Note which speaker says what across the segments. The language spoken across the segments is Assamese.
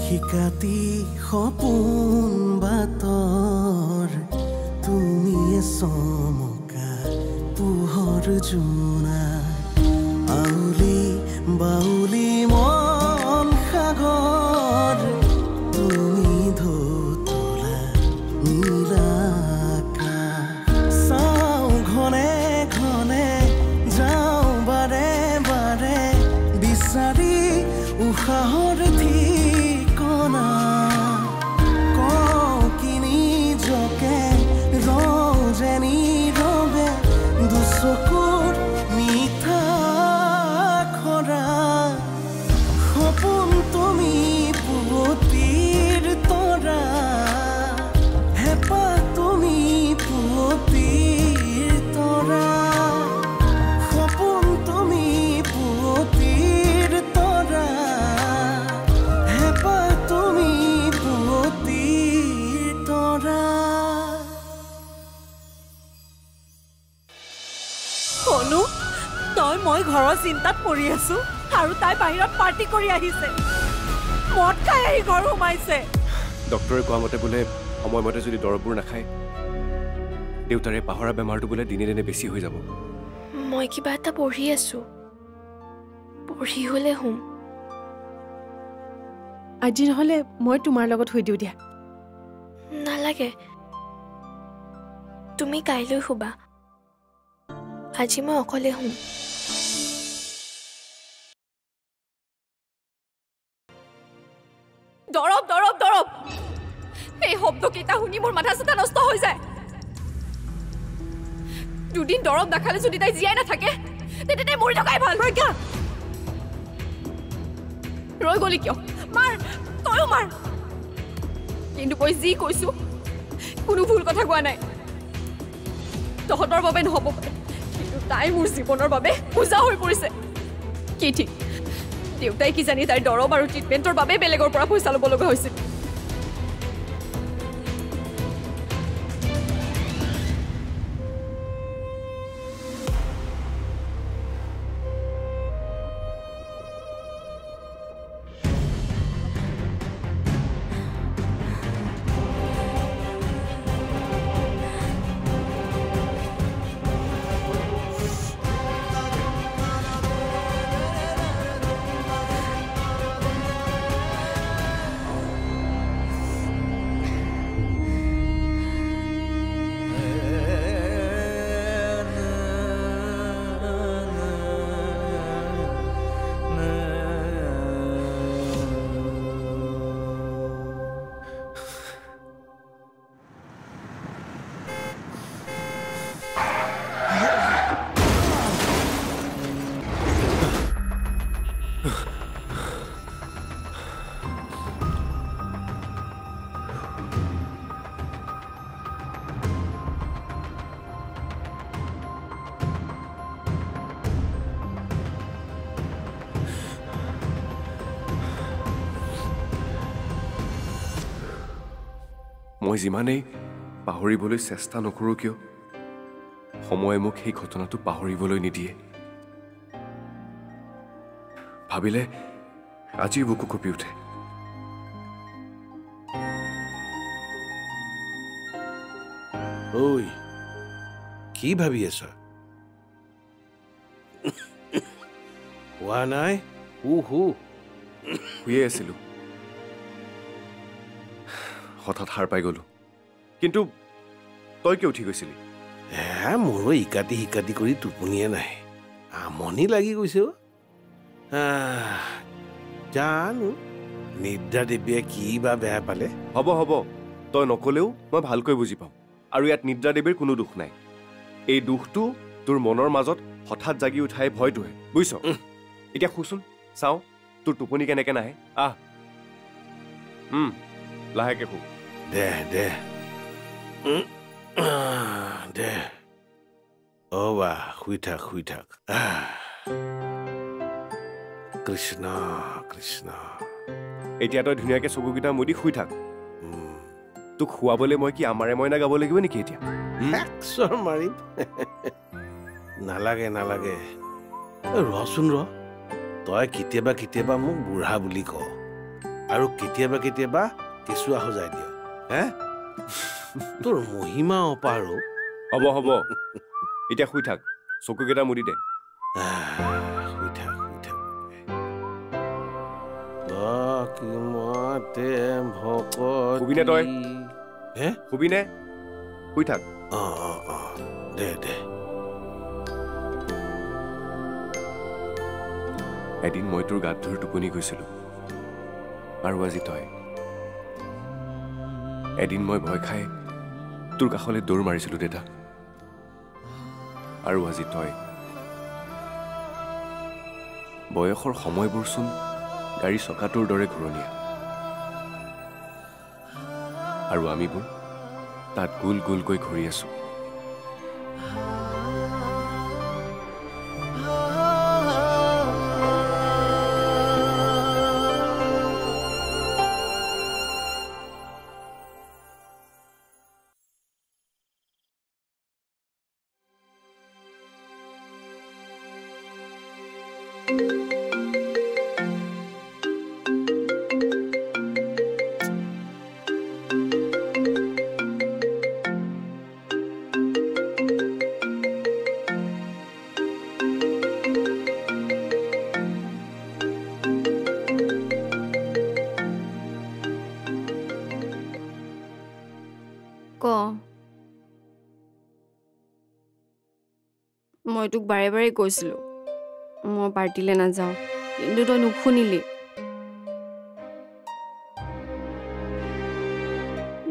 Speaker 1: শিকাতি সপোন বাতৰ তুমিয়ে চমকা পোহৰ জোনা আউলি বাউলি মন সাগৰ তুমি ধুতলা নীলাকা চাওঁ ঘনে ঘনে যাওঁ বাৰে বাৰে বিচাৰি উশাহৰ ঠিকনা কওঁ কিনি জকে ৰজেনি ৰবে দুচকুৰ মিঠা খৰা সপোন তুমি পুৱতিৰ তৰা হেঁপাহ তুমি পুৱতিৰ তৰা সপোন তুমি পুৱতিৰ তৰা হেঁপাহ তুমি পুৱতিৰ তৰা
Speaker 2: অনু তই মই ঘৰৰ চিন্তাত পৰি আছো আৰু তাই বাহিৰত পাৰ্টি কৰি আহিছে মদ খাই আহি ঘৰ সোমাইছে
Speaker 3: ডক্টৰে কোৱা মতে বোলে সময়মতে যদি দৰৱবোৰ নাখায় দেউতাৰে পাহৰা বেমাৰটো বোলে দিনে দিনে বেছি হৈ যাব
Speaker 4: মই কিবা এটা পঢ়ি আছো পঢ়ি হলে হুম
Speaker 5: আজি নহলে মই তোমাৰ লগত শুই দিওঁ দিয়া
Speaker 4: নালাগে তুমি কাইলৈ শুবা আজি মই অকলে হুম
Speaker 2: দৰৱ দৰৱ দৰৱ এই শব্দকেইটা শুনি মোৰ মাথা চাথা নষ্ট হৈ যায় দুদিন দৰৱ নাখালে যদি তাই জীয়াই নাথাকে তেতিয়া তাই মৰি থকাই ভাল প্ৰজ্ঞা ৰৈ গলি কিয় মাৰ তয়ো মাৰ কিন্তু মই যি কৈছো কোনো ভুল কথা কোৱা নাই তহঁতৰ বাবে নহ'ব পাৰে কিন্তু তাই মোৰ জীৱনৰ বাবে পূজা হৈ পৰিছে কি ঠিক দেউতাই কি জানি তাইৰ দৰৱ আৰু ট্ৰিটমেণ্টৰ বাবে বেলেগৰ পৰা পইচা ল'ব লগা হৈছিল
Speaker 3: মই যিমানেই পাহৰিবলৈ চেষ্টা নকৰোঁ কিয় সময়ে মোক সেই ঘটনাটো পাহৰিবলৈ নিদিয়ে ভাবিলে আজি বুকু কঁপি উঠে
Speaker 6: ঐ কি ভাবি আছ হোৱা নাই
Speaker 3: শুয়ে আছিলোঁ হঠাৎ সাৰ পাই গ'লো কিন্তু তই কিয় উঠি গৈছিলি
Speaker 6: মোৰো ইকাতি সিকাতি কৰি টোপনিয়ে নাই আমনি লাগি গৈছে জানো নিদ্ৰা দেৱীয়ে কি বা বেয়া পালে
Speaker 3: হ'ব হ'ব তই নকলেও মই ভালকৈ বুজি পাওঁ আৰু ইয়াত নিদ্ৰা দেৱীৰ কোনো দুখ নাই এই দুখটো তোৰ মনৰ মাজত হঠাৎ জাগি উঠাই ভয়টোহে বুজিছ এতিয়া শুচোন চাওঁ তোৰ টোপনি কেনেকে নাহে আহ লাহেকে শু
Speaker 6: দে দে দে বা শুই থাক কৃষ্ণ কৃষ্ণ
Speaker 3: এতিয়া তই ধুনীয়াকে চকুকেইটা মুদি শুই থাক তোক শুৱাবলৈ মই কি আমাৰে মইনা গাব লাগিব নেকি এতিয়া
Speaker 6: মাৰিম নালাগে নালাগে ৰচোন ৰ তই কেতিয়াবা কেতিয়াবা মোক বুঢ়া বুলি ক আৰু কেতিয়াবা কেতিয়াবা কেঁচুৱা সজাই দিয় হে তোৰ মহিমা অপাৰ
Speaker 3: হ'ব হ'ব এতিয়া শুই থাক চকুকেইটা মুদি দে
Speaker 6: শুই থাক কিমতে ভকত
Speaker 3: শুবিনে তই?
Speaker 6: হে
Speaker 3: শুবিনে শুই থাক
Speaker 6: দে
Speaker 3: এদিন মই তোৰ গাত ধৰি টোপনি গৈছিলোঁ আৰু আজি তই এদিন মই ভয় খাই তোৰ কাষলৈ দৌৰ মাৰিছিলোঁ দেতা আৰু আজি তই বয়সৰ সময়বোৰচোন গাড়ী চকাটোৰ দৰে ঘূৰণীয়া আৰু আমিবোৰ তাত গোল গোলকৈ ঘূৰি আছো
Speaker 2: মই তোক বাৰে বাৰে কৈছিলোঁ মই পাৰ্টিলৈ নাযাওঁ কিন্তু তই নুশুনিলি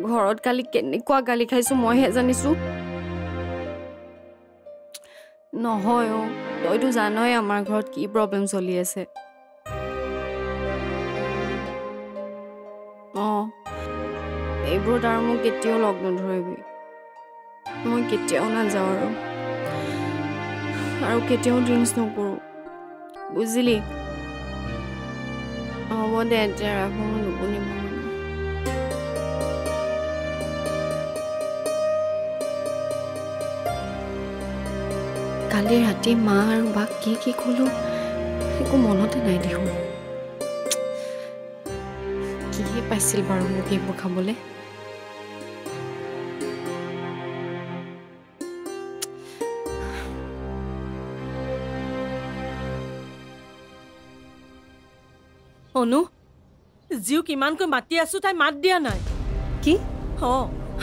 Speaker 2: ঘৰত কালি কেনেকুৱা গালি খাইছোঁ মইহে জানিছোঁ নহয় তইতো জানই আমাৰ ঘৰত কি প্ৰব্লেম চলি আছে এইবোৰত আৰু মোক কেতিয়াও লগ নধৰিবি মই কেতিয়াও নাযাওঁ আৰু কেতিয়াও ড্ৰিংকছ নকৰোঁ বুজিলি হ'ব দে এতিয়া ৰাখোঁ মোৰ নুশুনি কালি ৰাতি মা আৰু বাক কি ক'লো একো মনতে নাই দেখোন কি পাইছিল বাৰু মোক এইবোৰ খাবলৈ
Speaker 5: অনু জিউক ইমানকৈ মাতি আছো তাই মাত দিয়া নাই
Speaker 7: কি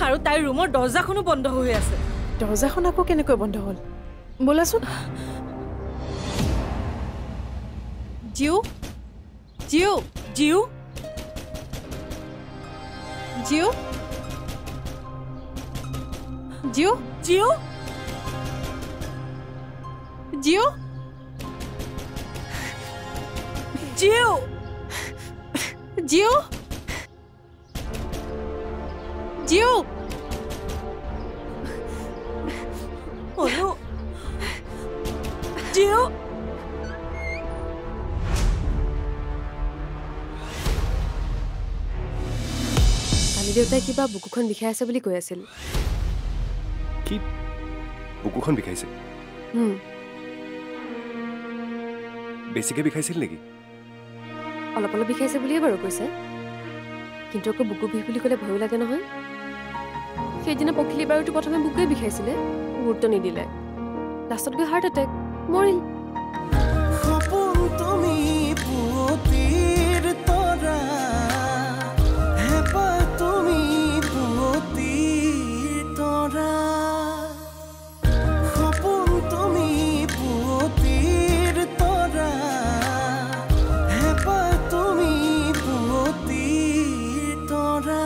Speaker 5: আৰু তাইৰ ৰুমৰ দৰ্জাখনো বন্ধ হৈ আছে
Speaker 7: দৰ্জাখন আকৌ কেনেকৈ বন্ধ হ'ল বলাচোন জিউ জিউ
Speaker 5: জিউ
Speaker 7: জিউ জিউ
Speaker 5: জিউ
Speaker 7: জিউ
Speaker 5: জিউ
Speaker 7: জিউ জিউ
Speaker 5: অনু জিউ
Speaker 8: কালি দেউতাই কিবা বুকুখন বিষাই আছে বুলি কৈ আছিল
Speaker 3: কি বুকুখন বিষাইছে বেছিকৈ বিষাইছিল নেকি
Speaker 8: অলপ অলপ বিষাইছে বুলিয়ে বাৰু কৈছে কিন্তু আকৌ বুকু বিষ বুলি ক'লে ভয় লাগে নহয় সেইদিনা পখিলি বাৰুটো প্ৰথমে বুকুৱে বিষাইছিলে গুৰুত্ব নিদিলে লাষ্টত গৈ হাৰ্ট এটেক মৰিল
Speaker 1: সপোন তুমি পুৱতিৰ তৰা হেঁপাহ তুমি পুৱতিৰ তৰা সপোন তুমি পুৱতিৰ তৰা হেঁপাহ তুমি পুৱতিৰ তৰা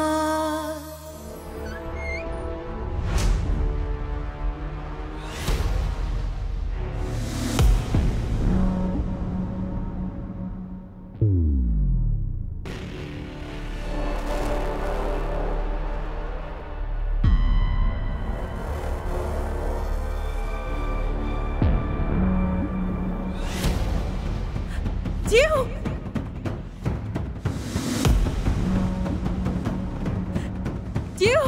Speaker 5: জিউ
Speaker 7: জিউ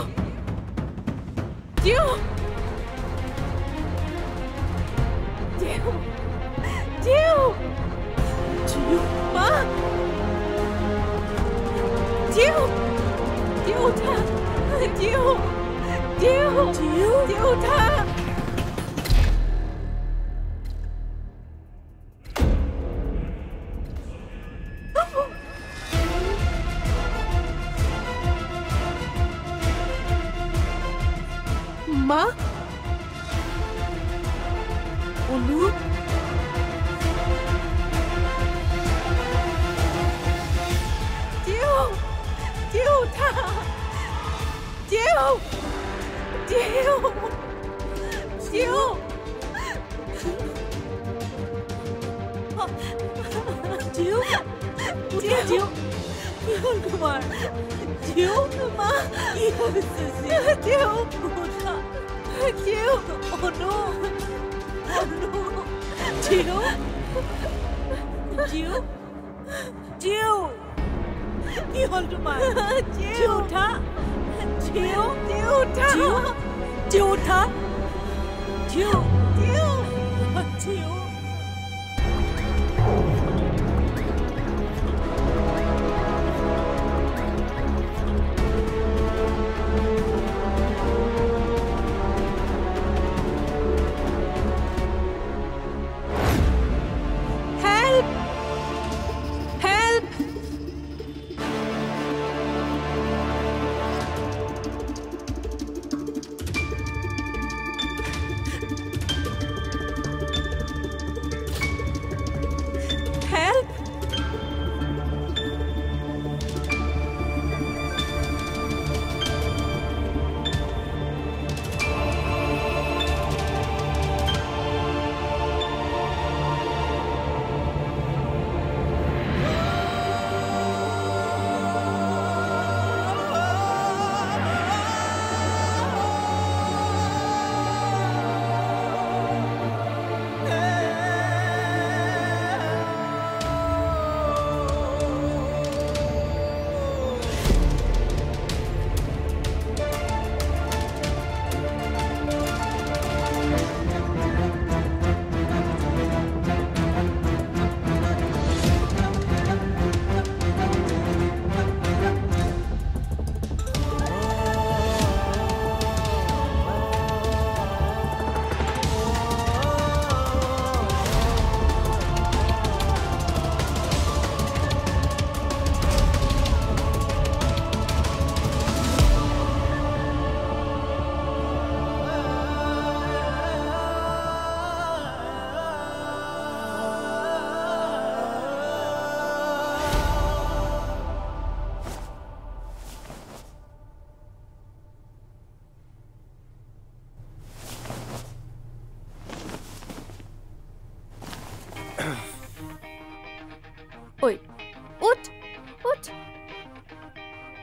Speaker 7: জিউ জিউ জিউ
Speaker 5: জিউ
Speaker 7: মা জিউ জিউ উঠা জিউ জিউ জিউ জিউ উঠা মা অনু জিউ জিউ উঠা জিউ জিউ জিউ জিউ জিউ জিউ কি হল তোমাৰ জিউ মা কি হৈছে জিউ উঠা জিউ অনু অনু জিউ জিউ জিউ কি হল তোমাৰ জিউ উঠা জিউ জিউ উঠা জিউ উঠা জিউ জিউ জিউ
Speaker 8: ঐ উঠ উঠ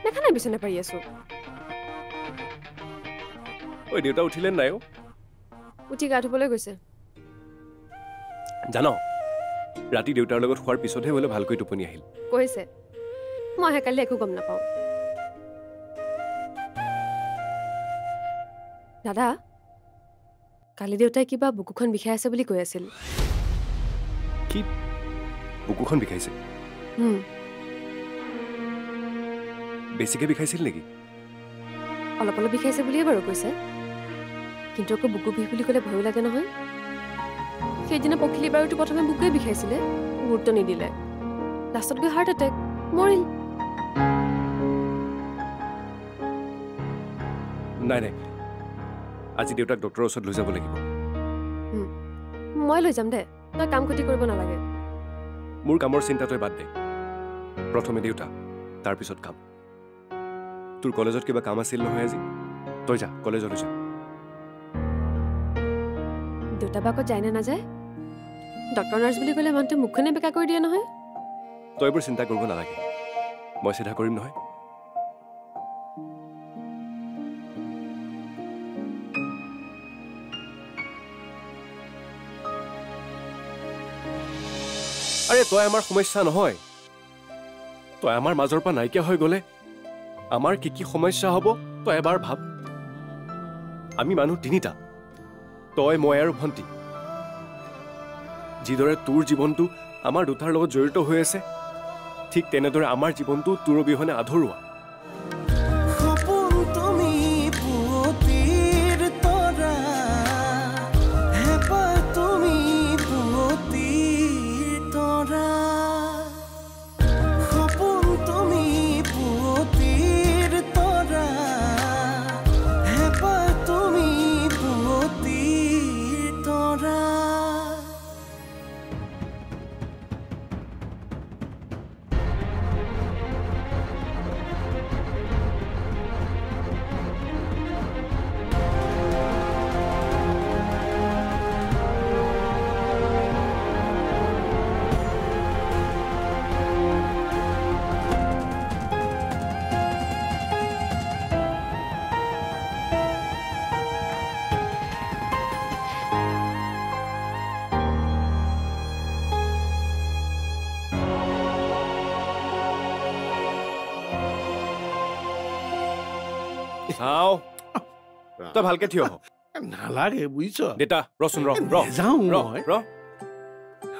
Speaker 8: দেখা নাই বিচনা পাৰি আছো
Speaker 3: ঐ দেউতা উঠিলে নাই অ
Speaker 8: উঠি গা ধুবলৈ গৈছে
Speaker 3: জানো ৰাতি দেউতাৰ লগত খোৱাৰ পিছতহে বোলে ভালকৈ টোপনি আহিল
Speaker 8: কৈছে মই কালি একো গম নাপাওঁ দাদা কালি দেউতাই কিবা বুকুখন বিষাই আছে বুলি কৈ আছিল
Speaker 3: কি বুকুখন বিষাইছে বেছিকৈ বিষাইছিল নেকি
Speaker 8: অলপ অলপ বিষাইছে বুলিয়ে বাৰু কৈছে কিন্তু আকৌ বুকু বিষ বুলি ক'লে ভয় লাগে নহয় সেইদিনা পখিলি বাৰুটো প্ৰথমে বুকুৱে বিষাইছিলে গুৰুত্ব নিদিলে লাষ্টত গৈ হাৰ্ট এটেক মৰিল
Speaker 3: নাই নাই আজি দেউতাক ডক্টৰৰ ওচৰত লৈ যাব লাগিব
Speaker 8: মই লৈ যাম দে তই কাম ক্ষতি কৰিব নালাগে
Speaker 3: মোৰ কামৰ চিন্তা তই বাদ দে প্ৰথমে দেউতা তাৰপিছত কাম তোৰ কলেজত কিবা কাম আছিল নহয় আজি তই যা কলেজলৈ যা
Speaker 8: দেউতা বা ক'ত যায় নে নাযায় ডক্টৰ নাৰ্ছ বুলি ক'লে মানুহটো মুখখনে বেকা কৰি দিয়ে নহয়
Speaker 3: তই এইবোৰ চিন্তা কৰিব নালাগে মই চিধা কৰিম নহয় আৰে তই আমাৰ সমস্যা নহয় তই আমাৰ মাজৰ পৰা নাইকিয়া হৈ গ'লে আমাৰ কি কি সমস্যা হ'ব তই এবাৰ ভাব আমি মানুহ তিনিটা তই মই আৰু ভণ্টি যিদৰে তোৰ জীৱনটো আমাৰ দুটাৰ লগত জড়িত হৈ আছে ঠিক তেনেদৰে আমাৰ জীৱনটো তোৰ অবিহনে আধৰুৱা চাও তই ভালকে থিয় হ
Speaker 6: নালাগে বুজিছ
Speaker 3: দেতা ৰচোন
Speaker 6: যাওঁ মই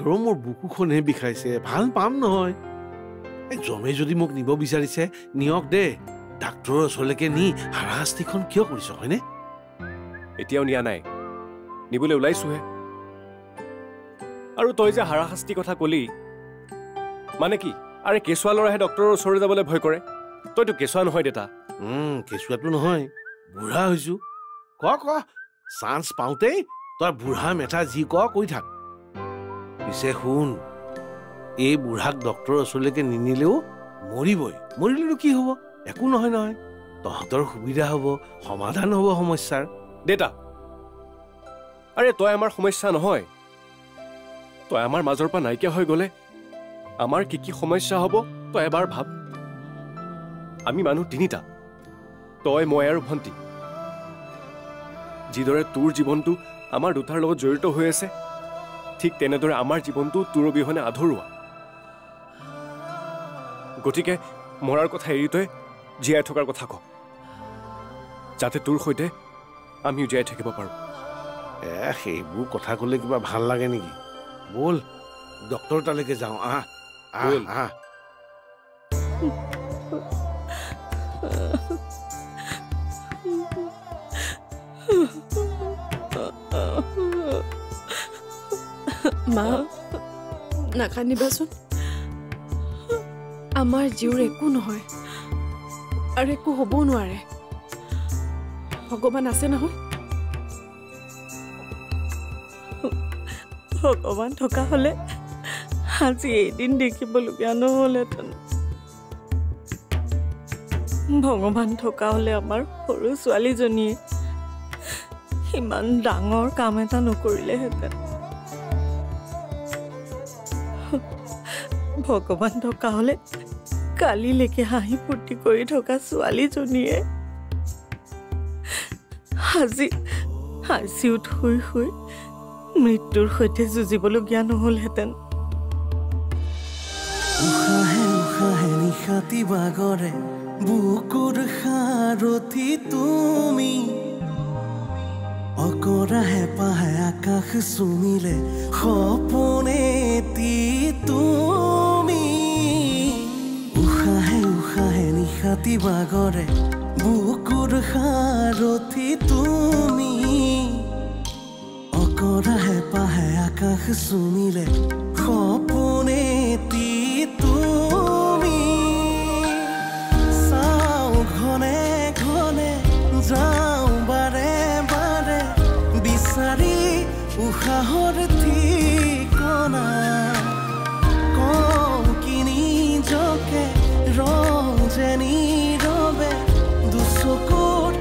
Speaker 3: ৰ
Speaker 6: মোৰ বুকুখনহে বিষাইছে ভাল পাম নহয় জমে যদি মোক নিব বিচাৰিছে নিয়ক দে ডাক্তৰৰ ওচৰলৈকে নি হাৰাশাস্তিখন কিয় কৰিছ হয়নে
Speaker 3: এতিয়াও নিয়া নাই নিবলৈ ওলাইছোহে আৰু তই যে হাৰাশাস্তি কথা কলি মানে কি আৰে কেঁচুৱা ল'ৰাহে ডক্তৰৰ ওচৰলৈ যাবলৈ ভয় কৰে তইতো কেঁচুৱা নহয় দেতা
Speaker 6: কেঁচুৱাটো নহয় বুঢ়া হৈছো ক চান্স পাওঁতেই তই বুঢ়া মেথা যি কৈ থাক পিছে শুন এই বুঢ়াক ডক্তৰৰ ওচৰলৈকে নিনিলেও মৰিলেনো কি হ'ব একো নহয় তহঁতৰ সুবিধা হ'ব সমাধান হ'ব সমস্যাৰ
Speaker 3: দেতা আৰে তই আমাৰ সমস্যা নহয় তই আমাৰ মাজৰ পৰা নাইকিয়া হৈ গ'লে আমাৰ কি কি সমস্যা হ'ব তই এবাৰ ভাব আমি মানুহ তিনিটা তই মই আৰু ভণ্টি যিদৰে তোৰ জীৱনটো আমাৰ দুটাৰ লগত জড়িত হৈ আছে ঠিক তেনেদৰে আমাৰ জীৱনটো তোৰ অবিহনে আধৰুৱা গতিকে মৰাৰ কথা এৰি তই জীয়াই থকাৰ কথা ক যাতে তোৰ সৈতে আমিও জীয়াই থাকিব পাৰোঁ
Speaker 6: সেইবোৰ কথা ক'লে কিবা ভাল লাগে নেকি ব'ল ডক্তৰ তালৈকে যাওঁ আহ
Speaker 2: মা নাকান্দিবাচোন আমাৰ জীউৰ একো নহয় আৰু একো হ'বও নোৱাৰে ভগৱান আছে নহয়
Speaker 7: ভগৱান থকা হ'লে আজি এদিন দেখিবলগীয়া নহ'লহেঁতেন ভগৱান থকা হ'লে আমাৰ সৰু ছোৱালীজনীয়ে ইমান ডাঙৰ কাম এটা নকৰিলেহেঁতেন ভগৱান থকা হ'লে কালিলৈকে হাঁহি ফূৰ্তি কৰি থকা ছোৱালীজনীয়ে আজি ICUত শুই মৃত্যুৰ সৈতে যুঁজিবলগীয়া নহ'লহেঁতেন
Speaker 1: উশাহে নিশাতি বাগৰে বুকুৰ সাৰথি তুমি অকৰা হেঁপাহে আকাশ চুমিলে সপোনেতি তুমি উশাহে নিশাতি বাগৰে বুকুৰ সাৰথি তুমি অকৰা হেঁপাহে আকাশ চুমিলে সপোনেতি তুমি চাওঁ ঘনে ঘনে যাওঁ বাৰে বাৰে বিচাৰি উশাহৰ ঠিকনা কওঁ কি নিজকে ৰওঁ যে নীৰৱে দুচকুত